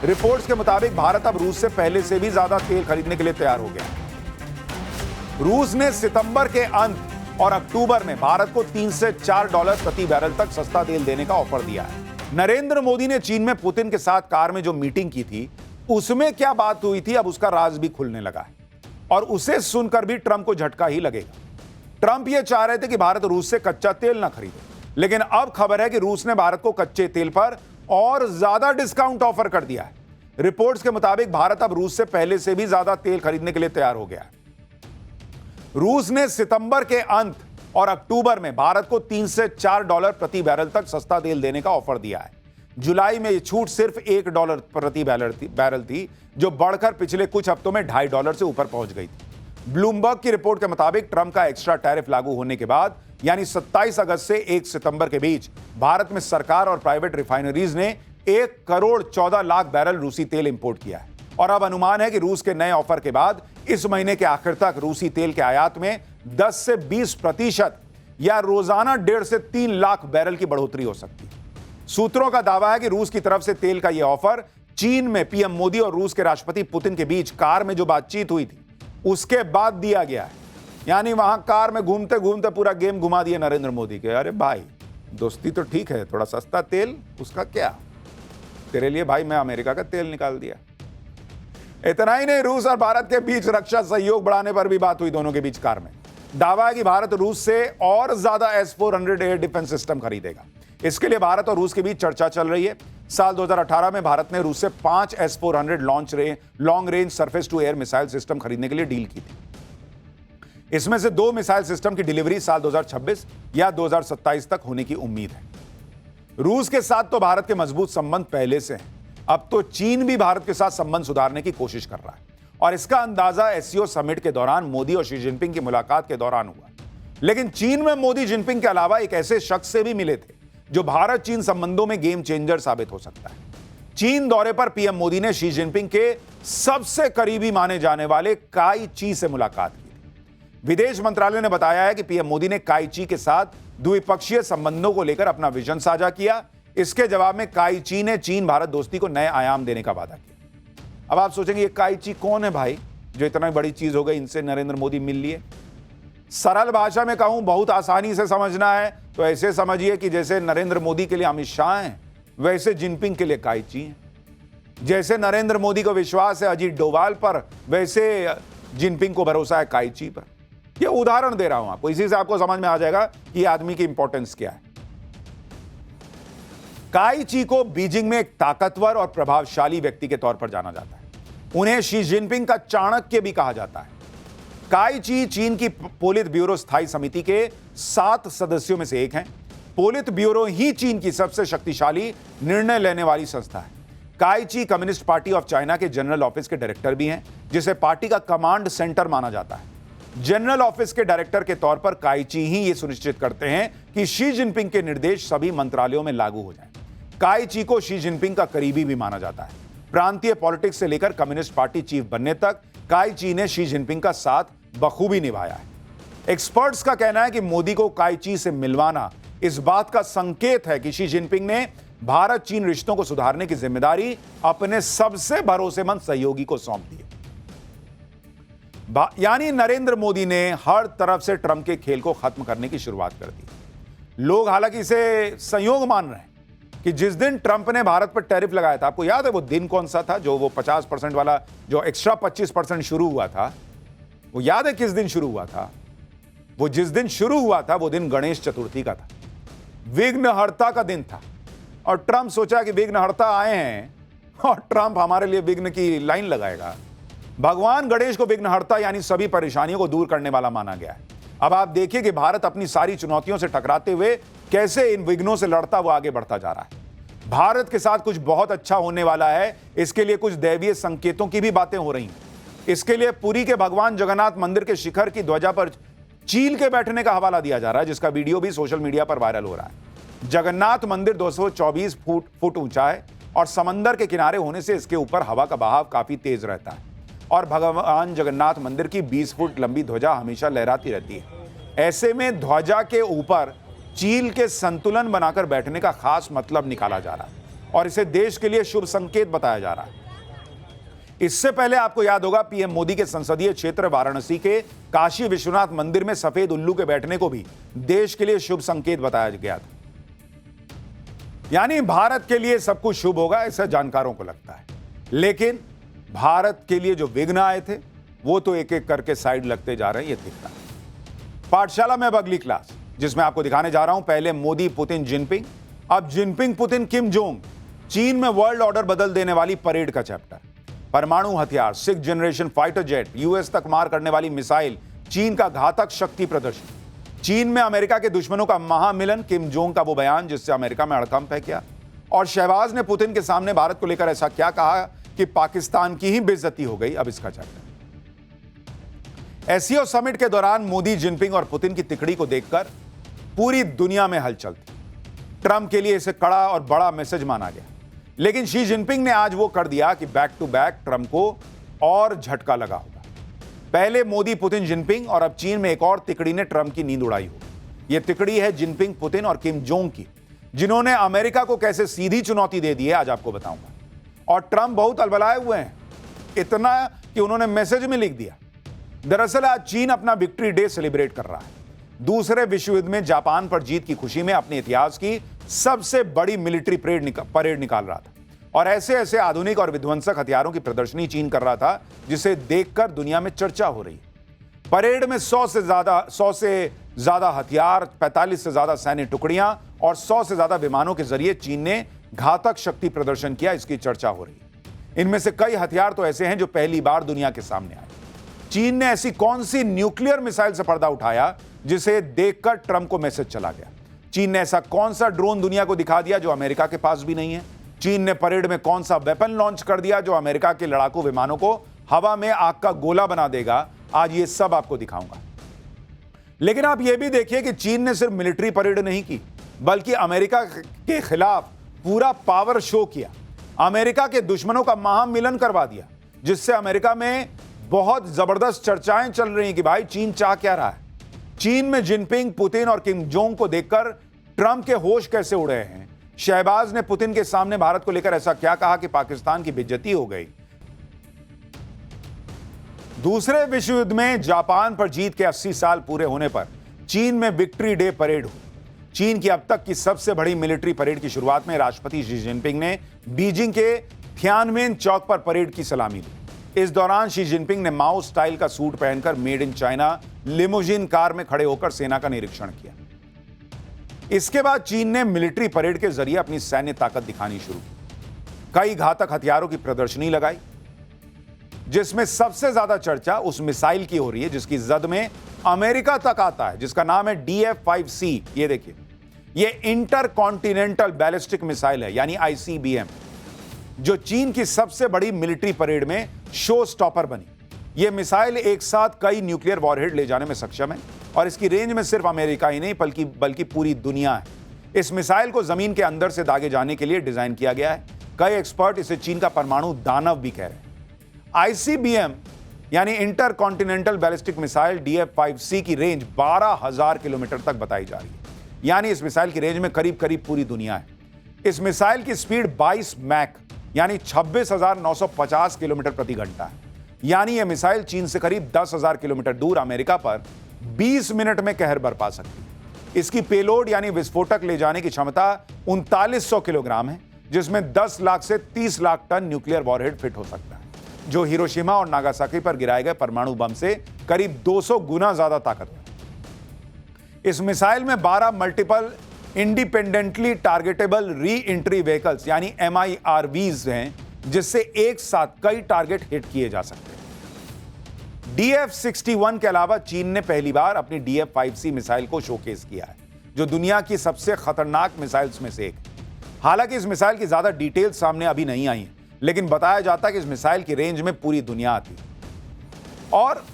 Reports के मुताबिक भारत अब रूस से पहले से भी ज्यादा तेल खरीदने के लिए तैयार हो गया है। रूस ने सितंबर के अंत और अक्टूबर में भारत को $3 से $4 प्रति बैरल तक सस्ता तेल देने का ऑफर दिया है। नरेंद्र मोदी ने चीन में पुतिन के साथ कार में जो मीटिंग की थी, उसमें क्या बात हुई थी, अब उसका राज भी खुलने लगा है और उसे सुनकर भी ट्रंप को झटका ही लगेगा। ट्रंप ये चाह रहे थे कि भारत रूस से कच्चा तेल ना खरीदे, लेकिन अब खबर है कि रूस ने भारत को कच्चे तेल पर और ज्यादा डिस्काउंट ऑफर कर दिया है। रिपोर्ट्स के मुताबिक भारत अब रूस से पहले से भी ज्यादा तेल खरीदने के लिए तैयार हो गया है। रूस ने सितंबर के अंत और अक्टूबर में भारत को $3 से $4 प्रति बैरल तक सस्ता तेल देने का ऑफर दिया है। जुलाई में यह छूट सिर्फ $1 प्रति बैरल थी, जो बढ़कर पिछले कुछ हफ्तों में $2.5 से ऊपर पहुंच गई थी। ब्लूमबर्ग की रिपोर्ट के मुताबिक ट्रंप का एक्स्ट्रा टैरिफ लागू होने के बाद यानी 27 अगस्त से 1 सितंबर के बीच भारत में सरकार और प्राइवेट रिफाइनरीज ने 1,14,00,000 बैरल रूसी तेल इंपोर्ट किया है और अब अनुमान है कि रूस के नए ऑफर के बाद इस महीने के आखिर तक रूसी तेल के आयात में 10 से 20% या रोजाना 1.5 से 3 लाख बैरल की बढ़ोतरी हो सकती है। सूत्रों का दावा है कि रूस की तरफ से तेल का यह ऑफर चीन में पीएम मोदी और रूस के राष्ट्रपति पुतिन के बीच कार में जो बातचीत हुई थी, उसके बाद दिया गया है। यानी वहां कार में घूमते घूमते पूरा गेम घुमा दिया नरेंद्र मोदी के। अरे भाई, दोस्ती तो ठीक है, थोड़ा सस्ता तेल, उसका क्या, तेरे लिए भाई मैं अमेरिका का तेल निकाल दिया। इतना ही नहीं, रूस और भारत के बीच रक्षा सहयोग बढ़ाने पर भी बात हुई दोनों के बीच कार में। दावा है कि भारत रूस से और ज्यादा S-400 एयर डिफेंस सिस्टम खरीदेगा। इसके लिए भारत और रूस के बीच चर्चा चल रही है। साल 2018 में भारत ने रूस से 5 S-400 long range surface to air missile system खरीदने के लिए डील की थी। इसमें से 2 मिसाइल सिस्टम की डिलीवरी साल 2026 या 2027 तक होने की उम्मीद है। रूस के साथ तो भारत के मजबूत संबंध पहले से हैं। अब तो चीन भी भारत के साथ संबंध सुधारने की कोशिश कर रहा है और इसका अंदाजा SCO समिट के दौरान मोदी और शी जिनपिंग की मुलाकात के दौरान हुआ। लेकिन चीन में मोदी जिनपिंग के अलावा एक ऐसे शख्स से भी मिले थे जो भारत चीन संबंधों में गेम चेंजर साबित हो सकता है। चीन दौरे पर पीएम मोदी ने शी जिनपिंग के सबसे करीबी माने जाने वाले काई ची से मुलाकात की थी। विदेश मंत्रालय ने बताया है कि पीएम मोदी ने काई ची के साथ द्विपक्षीय संबंधों को लेकर अपना विजन साझा किया। इसके जवाब में काई ची ने चीन भारत दोस्ती को नए आयाम देने का वादा किया। अब आप सोचेंगे ये काई ची कौन है भाई, जो इतना बड़ी चीज हो गई, इनसे नरेंद्र मोदी मिल लिए। सरल भाषा में कहूं, बहुत आसानी से समझना है तो ऐसे समझिए कि जैसे नरेंद्र मोदी के लिए अमित शाह हैं, वैसे जिनपिंग के लिए काई ची हैं। जैसे नरेंद्र मोदी को विश्वास है अजीत डोभाल पर, वैसे जिनपिंग को भरोसा है काई ची पर। ये उदाहरण दे रहा हूं आपको, इसी से आपको समझ में आ जाएगा कि आदमी की इंपॉर्टेंस क्या है। काई ची को बीजिंग में एक ताकतवर और प्रभावशाली व्यक्ति के तौर पर जाना जाता है। उन्हें शी जिनपिंग का चाणक्य भी कहा जाता है। काई ची चीन की पोलित ब्यूरो स्थायी समिति के 7 सदस्यों में से एक हैं। पोलित ब्यूरो ही चीन की सबसे शक्तिशाली निर्णय लेने वाली संस्था है। काई ची कम्युनिस्ट पार्टी ऑफ चाइना के जनरल ऑफिस के डायरेक्टर भी हैं, जिसे पार्टी का कमांड सेंटर माना जाता है। जनरल ऑफिस के डायरेक्टर के तौर पर काई ची ही यह सुनिश्चित करते हैं कि शी जिनपिंग के निर्देश सभी मंत्रालयों में लागू हो जाएं। काई ची को शी जिनपिंग का करीबी भी माना जाता है। प्रांतीय पॉलिटिक्स से लेकर कम्युनिस्ट पार्टी चीफ बनने तक काई ची ने शी जिनपिंग का साथ बखूबी निभाया है। एक्सपर्ट्स का कहना है कि मोदी को काई ची से मिलवाना इस बात का संकेत है कि शी जिनपिंग ने भारत चीन रिश्तों को सुधारने की जिम्मेदारी अपने सबसे भरोसेमंद सहयोगी को सौंप दी। यानी नरेंद्र मोदी ने हर तरफ से ट्रंप के खेल को खत्म करने की शुरुआत कर दी। लोग हालांकि इसे संयोग मान रहे हैं कि जिस दिन ट्रंप ने भारत पर टैरिफ लगाया था, आपको याद है वो दिन कौन सा था, जो वो 50% वाला जो एक्स्ट्रा 25% शुरू हुआ था, वो याद है किस दिन शुरू हुआ था? वो जिस दिन शुरू हुआ था वो दिन गणेश चतुर्थी का था, विघ्नहर्ता का दिन था। और ट्रंप सोचा कि विघ्नहर्ता आए हैं और ट्रंप हमारे लिए विघ्न की लाइन लगाएगा। भगवान गणेश को विघ्नहर्ता यानी सभी परेशानियों को दूर करने वाला माना गया है। अब आप देखिए कि भारत अपनी सारी चुनौतियों से टकराते हुए कैसे इन विघ्नों से लड़ता हुआ आगे बढ़ता जा रहा है। भारत के साथ कुछ बहुत अच्छा होने वाला है, इसके लिए कुछ दैवीय संकेतों की भी बातें हो रही हैं। इसके लिए पुरी के भगवान जगन्नाथ मंदिर के शिखर की ध्वजा पर चील के बैठने का हवाला दिया जा रहा है, जिसका वीडियो भी सोशल मीडिया पर वायरल हो रहा है। जगन्नाथ मंदिर 224 फुट ऊंचा है और समंदर के किनारे होने से इसके ऊपर हवा का बहाव काफी तेज रहता है और भगवान जगन्नाथ मंदिर की 20 फुट लंबी ध्वजा हमेशा लहराती रहती है। ऐसे में ध्वजा के ऊपर चील के संतुलन बनाकर बैठने का खास मतलब निकाला जा रहा है। और इसे देश के लिए शुभ संकेत बताया जा रहा है। इससे पहले आपको याद होगा पीएम मोदी के संसदीय क्षेत्र वाराणसी के काशी विश्वनाथ मंदिर में सफेद उल्लू के बैठने को भी देश के लिए शुभ संकेत बताया गया था। यानी भारत के लिए सब कुछ शुभ होगा ऐसा जानकारों को लगता है, लेकिन भारत के लिए जो विघ्न आए थे वो तो एक एक करके साइड लगते जा रहे हैं। ये दिखता है। पाठशाला में अब अगली क्लास, जिसमें आपको दिखाने जा रहा हूं पहले मोदी, पुतिन, जिनपिंग, अब जिनपिंग, पुतिन, किम जोंग, चीन में वर्ल्ड ऑर्डर बदल देने वाली परेड का चैप्टर, परमाणु हथियार, 6th generation fighter jet, US तक मार करने वाली मिसाइल, चीन का घातक शक्ति प्रदर्शन, चीन में अमेरिका के दुश्मनों का महामिलन, किम जोंग का वो बयान जिससे अमेरिका में हड़कंप है क्या, और शहबाज ने पुतिन के सामने भारत को लेकर ऐसा क्या कहा कि पाकिस्तान की ही बेइज्जती हो गई। अब इसका चैप्टर। एससीओ समिट के दौरान मोदी, जिनपिंग और पुतिन की तिकड़ी को देखकर पूरी दुनिया में हलचल थी। ट्रंप के लिए इसे कड़ा और बड़ा मैसेज माना गया, लेकिन शी जिनपिंग ने आज वो कर दिया कि बैक टू बैक ट्रंप को और झटका लगा होगा। पहले मोदी, पुतिन, जिनपिंग और अब चीन में एक और तिकड़ी ने ट्रंप की नींद उड़ाई होगी। यह तिकड़ी है जिनपिंग, पुतिन और किम जोंग की, जिन्होंने अमेरिका को कैसे सीधी चुनौती दे दी है आज आपको बताऊंगा। और ट्रंप बहुत अलबलाए हुए हैं, इतना कि उन्होंने मैसेज में लिख दिया। दरअसल आज चीन अपना विक्ट्री डे सेलिब्रेट कर रहा है। दूसरे विश्व युद्ध में जापान पर जीत की खुशी में अपने इतिहास की सबसे बड़ी मिलिट्री परेड निकाल रहा था और ऐसे ऐसे आधुनिक और विध्वंसक हथियारों की प्रदर्शनी चीन कर रहा था जिसे देखकर दुनिया में चर्चा हो रही है। परेड में 100 से ज्यादा हथियार, 45 से ज्यादा सैन्य टुकड़ियां और 100 से ज्यादा विमानों के जरिए चीन ने घातक शक्ति प्रदर्शन किया, इसकी चर्चा हो रही है। इनमें से कई हथियार तो ऐसे हैं जो पहली बार दुनिया के सामने आए। चीन ने ऐसी कौन सी न्यूक्लियर मिसाइल से पर्दा उठाया जिसे देखकर ट्रंप को मैसेज चला गया? चीन ने ऐसा कौन सा ड्रोन दुनिया को दिखा दिया जो अमेरिका के पास भी नहीं है? चीन ने परेड में कौन सा वेपन लॉन्च कर दिया जो अमेरिका के लड़ाकू विमानों को हवा में आग का गोला बना देगा? आज ये सब आपको दिखाऊंगा। लेकिन आप यह भी देखिए कि चीन ने सिर्फ मिलिट्री परेड नहीं की, बल्कि अमेरिका के खिलाफ पूरा पावर शो किया। अमेरिका के दुश्मनों का महामिलन करवा दिया, जिससे अमेरिका में बहुत जबरदस्त चर्चाएं चल रही हैं कि भाई चीन चाह क्या रहा है। चीन में जिनपिंग, पुतिन और किम जोंग को देखकर ट्रंप के होश कैसे उड़े हैं? शहबाज ने पुतिन के सामने भारत को लेकर ऐसा क्या कहा कि पाकिस्तान की बेइज्जती हो गई? दूसरे विश्व युद्ध में जापान पर जीत के 80 साल पूरे होने पर चीन में विक्ट्री डे परेड हुई। चीन की अब तक की सबसे बड़ी मिलिट्री परेड की शुरुआत में राष्ट्रपति शी जिनपिंग ने बीजिंग के थियानमेन चौक पर परेड की सलामी ली। इस दौरान शी जिनपिंग ने माओ स्टाइल का सूट पहनकर made in China limousine car में खड़े होकर सेना का निरीक्षण किया। इसके बाद चीन ने मिलिट्री परेड के जरिए अपनी सैन्य ताकत दिखानी शुरू की। कई घातक हथियारों की प्रदर्शनी लगाई, जिसमें सबसे ज्यादा चर्चा उस मिसाइल की हो रही है जिसकी जद में अमेरिका तक आता है, जिसका नाम है DF-5C। ये देखिए, ये इंटर कॉन्टिनेंटल बैलिस्टिक मिसाइल है, यानी ICBM, जो चीन की सबसे बड़ी मिलिट्री परेड में शो स्टॉपर बनी। यह मिसाइल एक साथ कई न्यूक्लियर वॉरहेड ले जाने में सक्षम है और इसकी रेंज में सिर्फ अमेरिका ही नहीं बल्कि पूरी दुनिया है। इस मिसाइल को जमीन के अंदर से दागे जाने के लिए डिजाइन किया गया है। कई एक्सपर्ट इसे चीन का परमाणु दानव भी कह रहे हैं। ICBM यानी inter continental ballistic missile DF-5C की रेंज 12,000 किलोमीटर तक बताई जा रही है, यानी इस मिसाइल की रेंज में करीब करीब पूरी दुनिया है। इस मिसाइल की स्पीड 22 मैक यानी 26,950 किलोमीटर प्रति घंटा है, यानी यह मिसाइल चीन से करीब 10,000 किलोमीटर दूर अमेरिका पर 20 मिनट में कहर बरपा सकती है। इसकी पेलोड यानी विस्फोटक ले जाने की क्षमता 3900 किलोग्राम है, जिसमें 10 लाख से 30 lakh ton nuclear warhead fit हो सकता है, जो हिरोशिमा और नागासाकी पर गिराए गए परमाणु बम से करीब 200 गुना ज्यादा ताकतवर है। इस मिसाइल में 12 multiple independently targetable re entry vehicles यानी MIRVs हैं, जिससे एक साथ कई टारगेट हिट किए जा सकते हैं। DF-61 के अलावा चीन ने पहली बार अपनी DF-5C मिसाइल को शोकेस किया है, जो दुनिया की सबसे खतरनाक मिसाइल्स में से एक है। हालांकि इस मिसाइल की ज्यादा डिटेल सामने अभी नहीं आई है, लेकिन बताया जाता है कि इस मिसाइल की रेंज में पूरी दुनिया आती है। और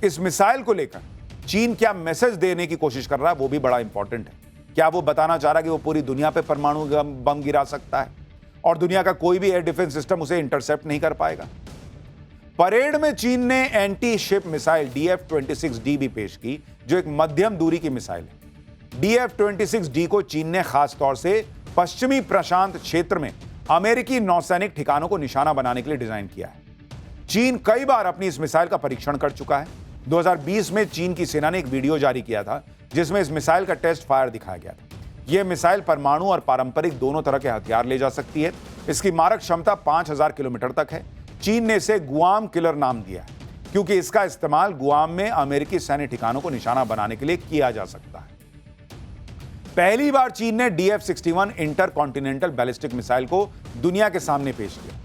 इस मिसाइल को लेकर चीन क्या मैसेज देने की कोशिश कर रहा है, वो भी बड़ा इंपॉर्टेंट है। क्या वो बताना चाह रहा है कि वो पूरी दुनिया पे परमाणु बम गिरा सकता है और दुनिया का कोई भी एयर डिफेंस सिस्टम उसे इंटरसेप्ट नहीं कर पाएगा? परेड में चीन ने एंटी शिप मिसाइल DF-26D भी पेश की, जो एक मध्यम दूरी की मिसाइल है। DF-26D को चीन ने खास तौर से पश्चिमी प्रशांत क्षेत्र में अमेरिकी नौसैनिक ठिकानों को निशाना बनाने के लिए डिजाइन किया है। चीन कई बार अपनी इस मिसाइल का परीक्षण कर चुका है। 2020 में चीन की सेना ने एक वीडियो जारी किया था जिसमें इस मिसाइल का टेस्ट फायर दिखाया गया था। यह मिसाइल परमाणु और पारंपरिक दोनों तरह के हथियार ले जा सकती है। इसकी मारक क्षमता 5000 किलोमीटर तक है। चीन ने इसे गुआम किलर नाम दिया है क्योंकि इसका इस्तेमाल गुआम में अमेरिकी सैन्य ठिकानों को निशाना बनाने के लिए किया जा सकता है। पहली बार चीन ने DF-61 inter continental ballistic missile को दुनिया के सामने पेश किया।